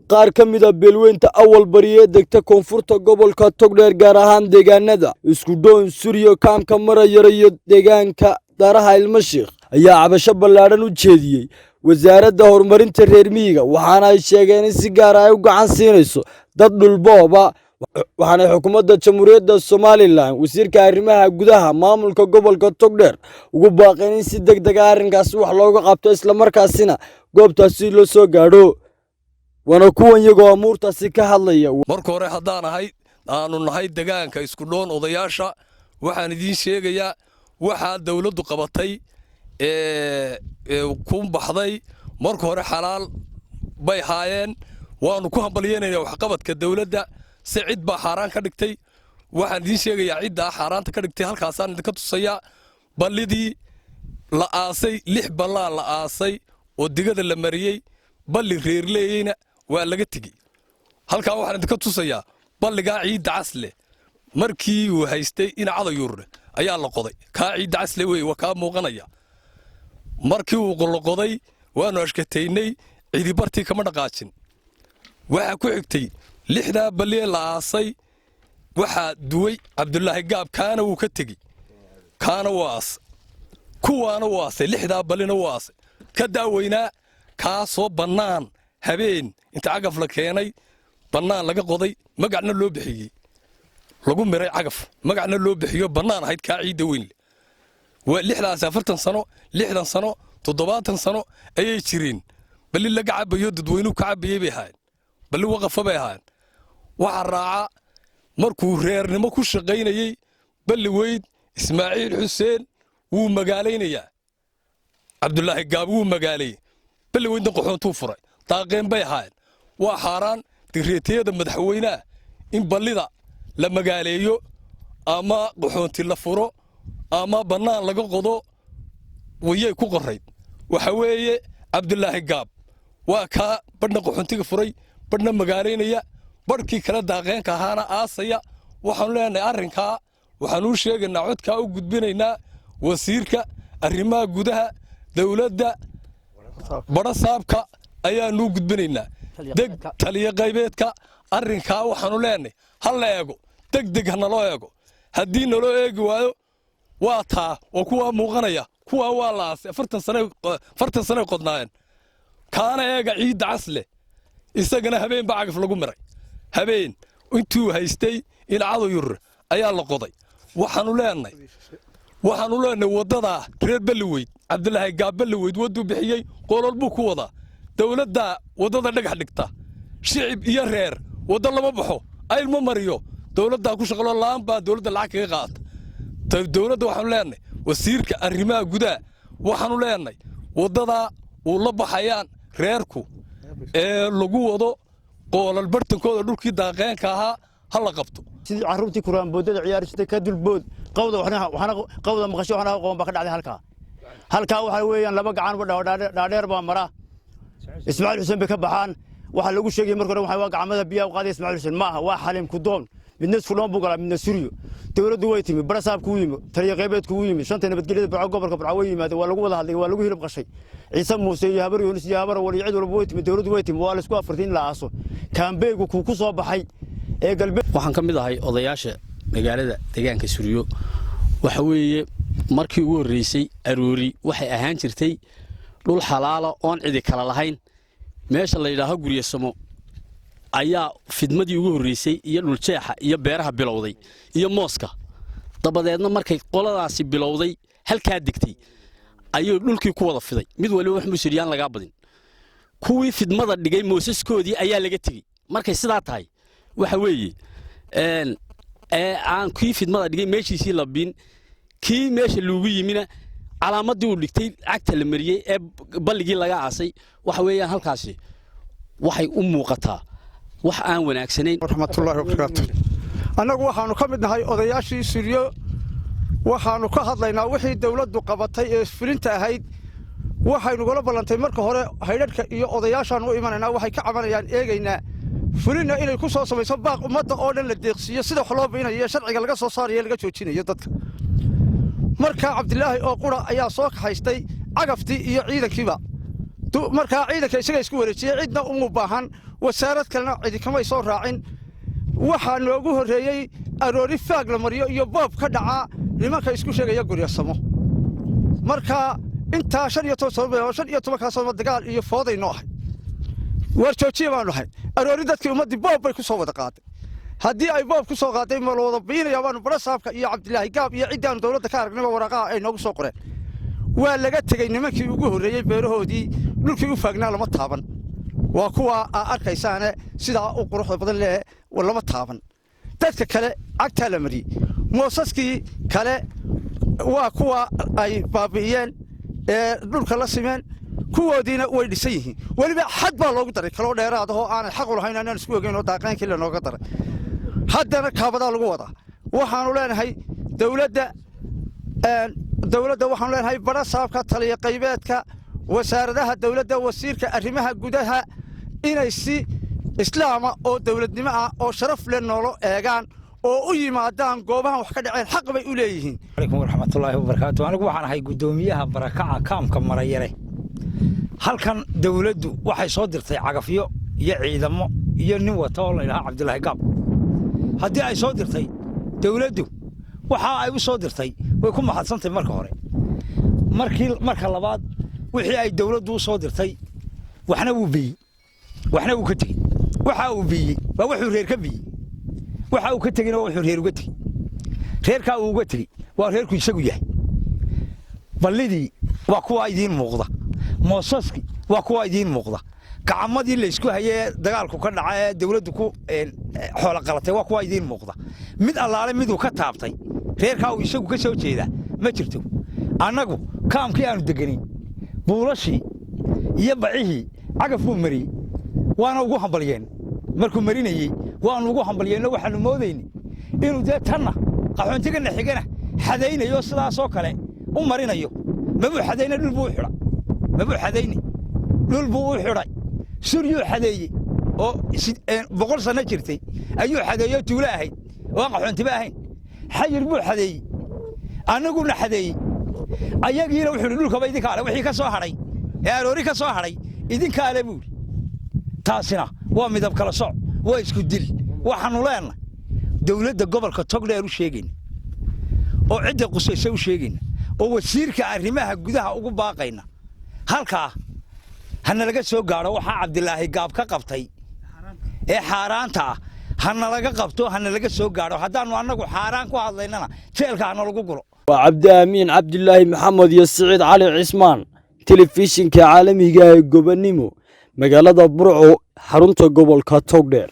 qaar ka mid ah beelweynta awal bariye degta koonfurta gobolka Togdheer gaar ahaan deegaanada isku dhoon Suriyo kaamka Marayare iyo deegaanka Daraha Ilmashiikh ayaa cabasho ballaaran u jeediyay wasaaradda horumarinta reer miyiga waxaana ay sheegeen in si gaar ah ay u gacan siinayso dad dhulbooba waxaana xukuumadda Jamhuuriyadda Soomaaliland wasiirka arrimaha gudaha maamulka gobolka Togdheer ugu baaqeen in si degdeg ah arrinkaas wax looga qabto isla markaasina goobtaasi loo soo gaadho wana kuwan iyagoo amuurtaasi ka hadlaya marka hore haddaan aanu nahay deegaanka isku dhoon odayaasha waxaan idiin sheegayaa waxa dawladdu qabatay ku baxday marka hore xalaal bay haayeen waanu ku hambalyeynaa wax qabadka dawladda si cid baa xaraan ka dhigtay waxaan idiin sheegayaa cidda xaraanta ka dhigtay halkaasaan idinka tusaya ballidii la aasay 6 ballaan la aasay oo digada la mariyay balli reerleeyna waa laga tigi halka waxaan idinka tusayaa balliga ciid casle markii uu haystay in cadayuurne ayaa la qoday ka ciid casle way waa ka muuqanaya markii uu qoday waanu ashkataynay cidi bartii kama dhaqaajin waxa ku xigtay 6 balli la aasay waxa duway Cabdullaahi Gaab kaana uu ka tagi kaana waas kuwaana waasay 6 ballina waasay ka daaweynaa ka soo bannaan habeen inta cagaf la keenay bannaan laga qoday magacna loo bixiyay lagu miray cagaf magacna loo bixiyo bannaan ahayd ka ciid weyn waa 40 sano 60 sano 70 sano ayay jireen balli laga cabayo dadweynuhu ka cabayay bay ahayn balli waqafa bay ahayn waxa raaca markuu reernimo ku shaqaynayay balli weyd Ismaaciil Xuseen wuu magaaleynaya Cabdullaahi Gaab wuu magaalay balli weydna qoxoontuu furay taaqeen bay ahayn waa xaraan direetiyada madaxweynaha in ballida la magaaleeyo ama qoxoonti la furo ama bannaan laga qodo wayay ku qorayd waxa weeye Cabdullaahi Gaab waa ka badna qoxoontiga furay badna magaaleynaya barkii kala daaqeenka ahaana aasaya waxaan leenahay arrinka waxaan u sheegaynaa codka u gudbinaynaa wasiirka arrimaha gudaha dawladda barasaabka ayaanu gudbinaynaa deg taliye qaybeedka arrinka waxaanu leenahay hal la eego degdeg naloo eego haddii naloo eegi waayo waa taa oo kuwa muuqanaya kuwa waa laas 40 sano qodnaayeen kaana eega ciid casle isagana habeen baa cagaf lagu miray habeen intuu haystay in cadayur ayaa la qoday waxaanu leenahay wadada reer Balliweyd Cabdullaahi Gaab Balliweyd waduu bixiyay qolol buu ku wada dawladda wadada dhagax dhigta shicib iyo reer wada lama baxo ay ilmo mariyo dawladda ku shaqalo laan baa dawladda lacag kaga qaad dawladda waxaanu leenahay wasiirka arrimaha gudaha waxaanu leenahay wadada uu la baxayaan reerku lagu wado qolal bartankooda dhulkii daaqeenka ahaa hala qabto sidii carruurtii kuraan boodada ciyaaristay ka dulbood qowda qowda maqasho waxna qoon ba ka dhacday halka waxa weeyaan laba gacan dhaadheer baa mara Ismaaciil Xuseen bay ka baxaan waxa lagu sheegay markii hore waxa gacmada biyaha u qaaday Ismaaciil Xuseen maaha waa xalim ku doon midna isku dhoon buu galay midna Suriyo dawladdu way timi barasaabku yimi taliye qaybeedku yimi shanta nabadgelyada Burco gobolka Burco way yimaadeen waa lagu wada hadlay waa lagu hilib qashay Ciise Muuse iyo Habar Yuunus iyo Habar wali cid walba way timi dawladdu way timi waa la isku afartiin la aaso kaambeegu ku soo baxay waxaan ka mid ahay odayaasha magaalada deegaanka Suriyo waxa weeye markii ugu horeysay aroori waxay ahaan jirtay dhul xalaalo oon cidi kala lahayn meesha la yiraahdo Guryasamo ayaa fidmadii ugu horeysay iyo dhul jeexa iyo beeraha bilowday iyo mooska dabadeedna markay qoladaasi bilowday halka digtay ayuu dhulkii ku wada fiday mid waliba wax mushiriyaan laga badin kuwii fidmada dhigay moosaskoodii ayaa laga tagay markay sidaa tahay waxa weeye aan kii fidmada dhigay meeshiisii la bin kii meesha lagu yimina calaamadii uu dhigtay cagta la mariyay ee balligii laga aasay waxa weeyaan halkaasi waxay u muuqataa wax aan wanaagsanayn rahmatullaahi wa barakaatuh anagu waxaanu ka mid nahay odayaashii Suriyo waxaanu ka hadlaynaa wixii dawladdu qabatay ee fulinta ahayd waxaynu gala balantay marka hore haydhadhka iyo odayaashaan u imanaynaa waxay ka cabanayaan eegaynaa fulina inay ku soo samayso baaq ummadda oo dhan la deeqsiyo sida wax loo beenayo sharciga laga soo saarayo laga joojinayo dadka marka Cabdullaahi oo qura ayaa soo kaxaystay cagaftii iyo ciidankiiba markaa ciidanka isaga isku wareejiyey cidna uma baahan wasaarad kalena cidi kamay soo raacin waxaa noogu horreeyey aroori faag la mariyo iyo boob ka dhacaa nimanka isku sheegaya guryasamo markaa intaa 15 sano dagaal iyo fooday noo ahay war joojiye baanu ahay aroori dadkii ummadii boob bay ku soo wada qaaday haddii ay boob ku soo qaaday ma wada biinaya baanu barasaabka iyo Cabdilaahi Gaab iyo ciidan dawladda ka aragnaba waraqaha ay noogu soo qoreen waa laga tagay nimankii ugu horreeyay beerahoodii dhulkii u faagnaa lama taaban waa kuwa arkaysaane sida u quruxda badan leh lama taaban dadka kale cagta la mariyay moosaskii kale waa kuwa ay baabi'iyeen ee dhulka la simeen kuwoodiina way dhisan yihiin waliba xad baa loogu daray kaloo dheeraad oo aan xaq u lahayn inaan isku ogeyn oo daaqaankii la nooga daray haddana kaabada lagu wadaa waxaanu leenahay dawladda waxaanu leenahay barasaabka taliya qaybeedka wasaaradaha dawladda wasiirka arrimaha gudaha inay si islaama oo dawladnimo ah oo sharaf leh noolo eegaan oo u yimaadaan goobahan wax ka dhaceen xaq bay u leeyihiin alaykum waraxmatullaahi wabarakaatu anigu waxaan ahay gudoomiyaha barakaca kaamka marayare halkan dawladdu waxay soo dirtay cagafyo iyo ciidamo iyo nin wata oo la ilaaha Cabdilaahi Gaab haddii ay soo dirtay dawladdu waxa ay u soo dirtay way ku maxadsantay marka hore marka labaad wixii ay dawladdu u soo dirtay waxna uu biyey waxna uu ka tagay waxa uu biyey waa wuxuu reer ka biyey waxa uu ka tagayna waa wuxuu reer uga tagay reerka uu uga tagay waa reerku isagu yahay ballidii waa kuwa idiin muuqda moosaski waa kuwa idiin muuqda gacmadii la isku hayay dagaalku ka dhacay dawladdu ku xoolo qalatay waa kuwa idiin muuqda mid allaale mid uu ka taabtay reerka uu isagu ka soo jeeda ma jirto annagu kaamkii aanu deganin buulashii iyo bacihii cagafuu mariyey waana ugu hambaliyeen markuu marinayey waanu ugu hambaliyeenno waxaanu moodaynay inuu dee tanna qaxoontigana xigana xadaynayo sidaasoo kale u marinayo mabuu xadayna dhul buu u xidhay mabuu xadayna dhul buu u xidhay suryuu xadeeyey oo 100 sano jirtay ayuu xadeeyo tuulo ahayd oo qaxoontiba ahayn xayir buu xadeeyey annaguna xadeeyey ayagiina wuxuu dhulkaba idinka ale wixii ka soo hadhay ee aroori ka soo hadhay idinka ale buu taasina waa midab kala sooc waa isku dil waxaanu leenahay dawladda gobolka Togdheer u sheegin oo cidda qusayso u sheegin oo wasiirka arrimaha gudaha ugu baaqayna halka hana laga soo gaaro waxa Cabdilaahi Gaab ka qabtay ee xaaraanta hana laga qabto hana laga soo gaaro hadaanu annagu xaaraan ku hadlaynana jeelka hana lagu gulo waa Cabdi Cabdilaahi Maxamed iyo Saciid Cali Cismaan telefishinka caalamiga ee Gobonimo magaalada Burco xarunta gobolka Togdheer.